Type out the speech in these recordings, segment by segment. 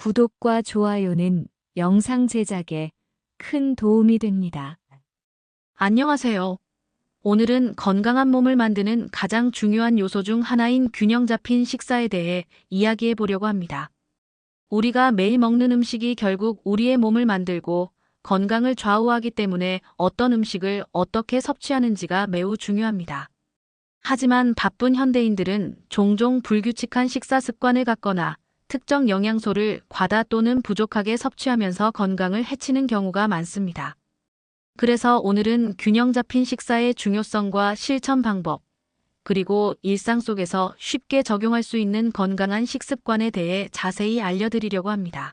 구독과 좋아요는 영상 제작에 큰 도움이 됩니다. 안녕하세요. 오늘은 건강한 몸을 만드는 가장 중요한 요소 중 하나인 균형 잡힌 식사에 대해 이야기해 보려고 합니다. 우리가 매일 먹는 음식이 결국 우리의 몸을 만들고 건강을 좌우하기 때문에 어떤 음식을 어떻게 섭취하는지가 매우 중요합니다. 하지만 바쁜 현대인들은 종종 불규칙한 식사 습관을 갖거나 특정 영양소를 과다 또는 부족하게 섭취하면서 건강을 해치는 경우가 많습니다. 그래서 오늘은 균형 잡힌 식사의 중요성과 실천 방법, 그리고 일상 속에서 쉽게 적용할 수 있는 건강한 식습관에 대해 자세히 알려드리려고 합니다.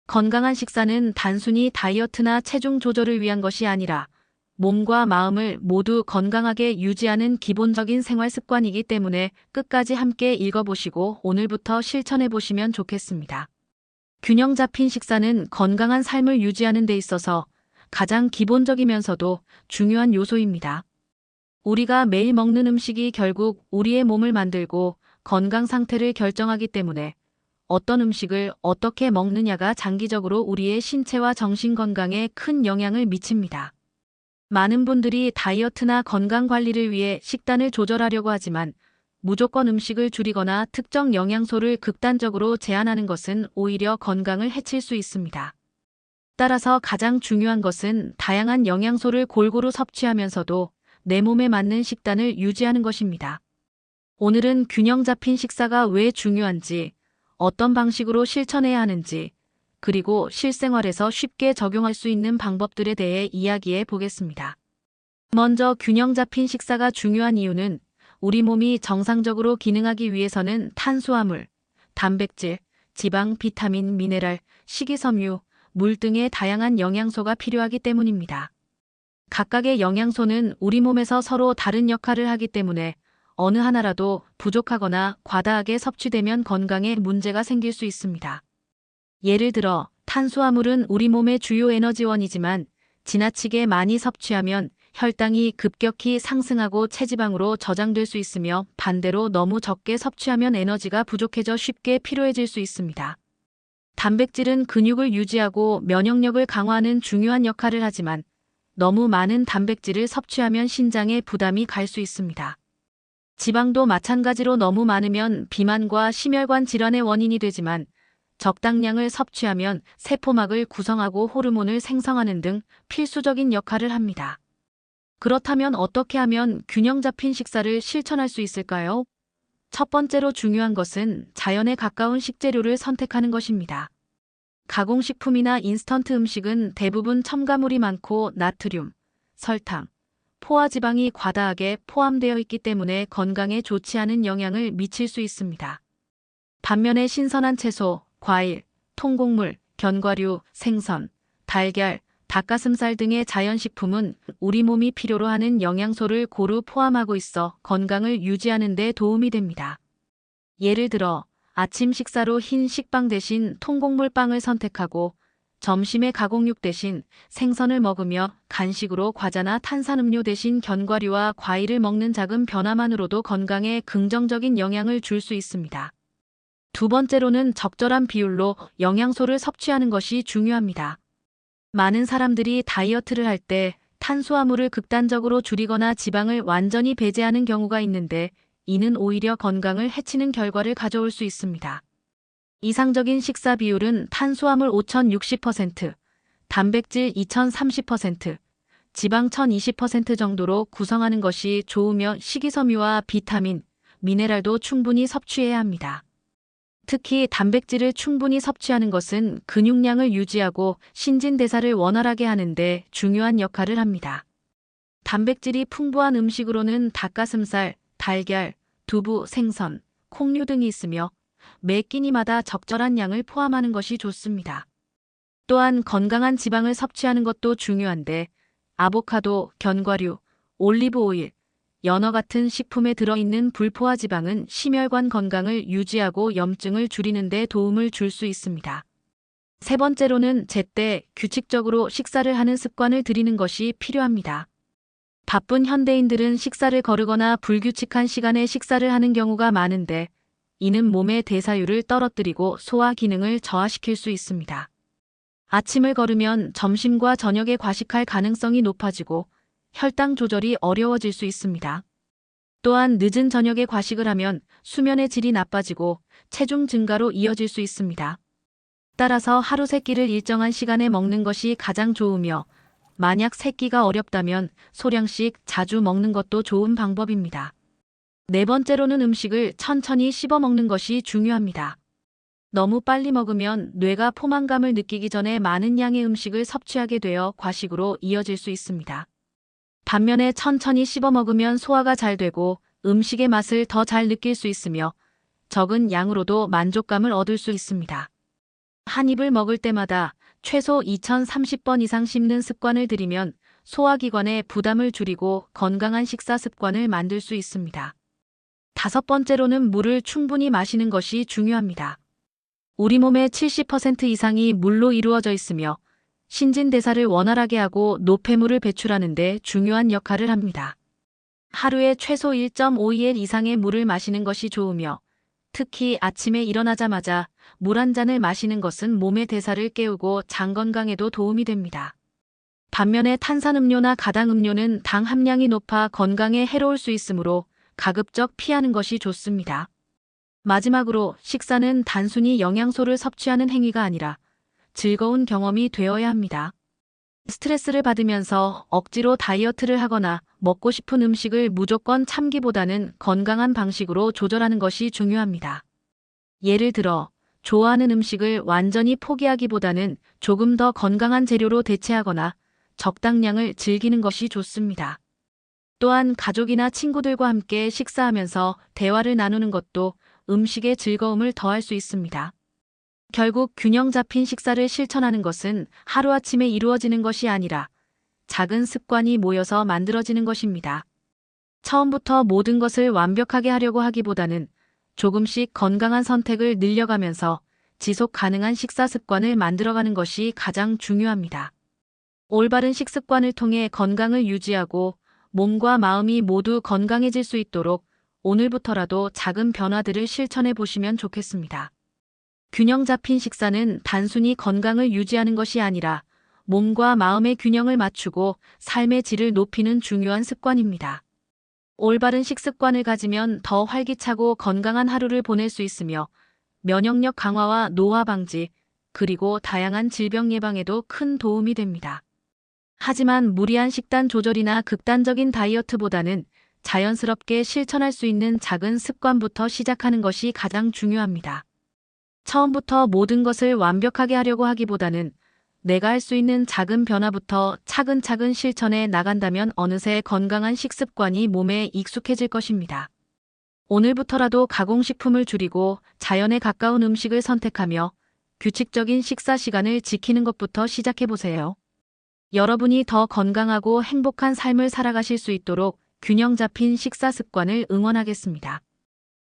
건강한 식사는 단순히 다이어트나 체중 조절을 위한 것이 아니라 몸과 마음을 모두 건강하게 유지하는 기본적인 생활 습관이기 때문에 끝까지 함께 읽어보시고 오늘부터 실천해 보시면 좋겠습니다. 균형 잡힌 식사는 건강한 삶을 유지하는 데 있어서 가장 기본적이면서도 중요한 요소입니다. 우리가 매일 먹는 음식이 결국 우리의 몸을 만들고 건강 상태를 결정하기 때문에 어떤 음식을 어떻게 먹느냐가 장기적으로 우리의 신체와 정신 건강에 큰 영향을 미칩니다. 많은 분들이 다이어트나 건강 관리를 위해 식단을 조절하려고 하지만 무조건 음식을 줄이거나 특정 영양소를 극단적으로 제한하는 것은 오히려 건강을 해칠 수 있습니다. 따라서 가장 중요한 것은 다양한 영양소를 골고루 섭취하면서도 내 몸에 맞는 식단을 유지하는 것입니다. 오늘은 균형 잡힌 식사가 왜 중요한지, 어떤 방식으로 실천해야 하는지, 그리고 실생활에서 쉽게 적용할 수 있는 방법들에 대해 이야기해 보겠습니다. 먼저 균형 잡힌 식사가 중요한 이유는 우리 몸이 정상적으로 기능하기 위해서는 탄수화물, 단백질, 지방, 비타민, 미네랄, 식이섬유, 물 등의 다양한 영양소가 필요하기 때문입니다. 각각의 영양소는 우리 몸에서 서로 다른 역할을 하기 때문에 어느 하나라도 부족하거나 과다하게 섭취되면 건강에 문제가 생길 수 있습니다. 예를 들어 탄수화물은 우리 몸의 주요 에너지원이지만 지나치게 많이 섭취하면 혈당이 급격히 상승하고 체지방으로 저장될 수 있으며 반대로 너무 적게 섭취하면 에너지가 부족해져 쉽게 피로해질 수 있습니다. 단백질은 근육을 유지하고 면역력을 강화하는 중요한 역할을 하지만 너무 많은 단백질을 섭취하면 신장에 부담이 갈 수 있습니다. 지방도 마찬가지로 너무 많으면 비만과 심혈관 질환의 원인이 되지만 적당량을 섭취하면 세포막을 구성하고 호르몬을 생성하는 등 필수적인 역할을 합니다. 그렇다면 어떻게 하면 균형 잡힌 식사를 실천할 수 있을까요? 첫 번째로 중요한 것은 자연에 가까운 식재료를 선택하는 것입니다. 가공식품이나 인스턴트 음식은 대부분 첨가물이 많고 나트륨, 설탕, 포화지방이 과다하게 포함되어 있기 때문에 건강에 좋지 않은 영향을 미칠 수 있습니다. 반면에 신선한 채소, 과일, 통곡물, 견과류, 생선, 달걀, 닭가슴살 등의 자연식품은 우리 몸이 필요로 하는 영양소를 고루 포함하고 있어 건강을 유지하는 데 도움이 됩니다. 예를 들어 아침 식사로 흰 식빵 대신 통곡물 빵을 선택하고 점심에 가공육 대신 생선을 먹으며 간식으로 과자나 탄산음료 대신 견과류와 과일을 먹는 작은 변화만으로도 건강에 긍정적인 영향을 줄 수 있습니다. 두 번째로는 적절한 비율로 영양소를 섭취하는 것이 중요합니다. 많은 사람들이 다이어트를 할 때 탄수화물을 극단적으로 줄이거나 지방을 완전히 배제하는 경우가 있는데 이는 오히려 건강을 해치는 결과를 가져올 수 있습니다. 이상적인 식사 비율은 탄수화물 5060%, 단백질 2030%, 지방 1020% 정도로 구성하는 것이 좋으며 식이섬유와 비타민, 미네랄도 충분히 섭취해야 합니다. 특히 단백질을 충분히 섭취하는 것은 근육량을 유지하고 신진대사를 원활하게 하는 데 중요한 역할을 합니다. 단백질이 풍부한 음식으로는 닭가슴살, 달걀, 두부, 생선, 콩류 등이 있으며 매 끼니마다 적절한 양을 포함하는 것이 좋습니다. 또한 건강한 지방을 섭취하는 것도 중요한데 아보카도, 견과류, 올리브 오일, 연어 같은 식품에 들어있는 불포화 지방은 심혈관 건강을 유지하고 염증을 줄이는 데 도움을 줄 수 있습니다. 세 번째로는 제때 규칙적으로 식사를 하는 습관을 들이는 것이 필요합니다. 바쁜 현대인들은 식사를 거르거나 불규칙한 시간에 식사를 하는 경우가 많은데 이는 몸의 대사율을 떨어뜨리고 소화 기능을 저하시킬 수 있습니다. 아침을 거르면 점심과 저녁에 과식할 가능성이 높아지고 혈당 조절이 어려워질 수 있습니다. 또한 늦은 저녁에 과식을 하면 수면의 질이 나빠지고 체중 증가로 이어질 수 있습니다. 따라서 하루 3끼를 일정한 시간에 먹는 것이 가장 좋으며 만약 3끼가 어렵다면 소량씩 자주 먹는 것도 좋은 방법입니다. 네 번째로는 음식을 천천히 씹어 먹는 것이 중요합니다. 너무 빨리 먹으면 뇌가 포만감을 느끼기 전에 많은 양의 음식을 섭취하게 되어 과식으로 이어질 수 있습니다. 반면에 천천히 씹어 먹으면 소화가 잘 되고 음식의 맛을 더 잘 느낄 수 있으며 적은 양으로도 만족감을 얻을 수 있습니다. 한 입을 먹을 때마다 최소 2030번 이상 씹는 습관을 들이면 소화기관의 부담을 줄이고 건강한 식사 습관을 만들 수 있습니다. 5번째로는 물을 충분히 마시는 것이 중요합니다. 우리 몸의 70% 이상이 물로 이루어져 있으며 신진대사를 원활하게 하고 노폐물을 배출하는 데 중요한 역할을 합니다. 하루에 최소 1.5ml 이상의 물을 마시는 것이 좋으며 특히 아침에 일어나자마자 물 한 잔을 마시는 것은 몸의 대사를 깨우고 장 건강에도 도움이 됩니다. 반면에 탄산음료나 가당음료는 당 함량이 높아 건강에 해로울 수 있으므로 가급적 피하는 것이 좋습니다. 마지막으로 식사는 단순히 영양소를 섭취하는 행위가 아니라 즐거운 경험이 되어야 합니다. 스트레스를 받으면서 억지로 다이어트를 하거나 먹고 싶은 음식을 무조건 참기보다는 건강한 방식으로 조절하는 것이 중요합니다. 예를 들어 좋아하는 음식을 완전히 포기하기보다는 조금 더 건강한 재료로 대체하거나 적당량을 즐기는 것이 좋습니다. 또한 가족이나 친구들과 함께 식사하면서 대화를 나누는 것도 음식의 즐거움을 더할 수 있습니다. 결국 균형 잡힌 식사를 실천하는 것은 하루아침에 이루어지는 것이 아니라 작은 습관이 모여서 만들어지는 것입니다. 처음부터 모든 것을 완벽하게 하려고 하기보다는 조금씩 건강한 선택을 늘려가면서 지속 가능한 식사 습관을 만들어가는 것이 가장 중요합니다. 올바른 식습관을 통해 건강을 유지하고 몸과 마음이 모두 건강해질 수 있도록 오늘부터라도 작은 변화들을 실천해 보시면 좋겠습니다. 균형 잡힌 식사는 단순히 건강을 유지하는 것이 아니라 몸과 마음의 균형을 맞추고 삶의 질을 높이는 중요한 습관입니다. 올바른 식습관을 가지면 더 활기차고 건강한 하루를 보낼 수 있으며 면역력 강화와 노화 방지, 그리고 다양한 질병 예방에도 큰 도움이 됩니다. 하지만 무리한 식단 조절이나 극단적인 다이어트보다는 자연스럽게 실천할 수 있는 작은 습관부터 시작하는 것이 가장 중요합니다. 처음부터 모든 것을 완벽하게 하려고 하기보다는 내가 할 수 있는 작은 변화부터 차근차근 실천해 나간다면 어느새 건강한 식습관이 몸에 익숙해질 것입니다. 오늘부터라도 가공식품을 줄이고 자연에 가까운 음식을 선택하며 규칙적인 식사 시간을 지키는 것부터 시작해보세요. 여러분이 더 건강하고 행복한 삶을 살아가실 수 있도록 균형 잡힌 식사 습관을 응원하겠습니다.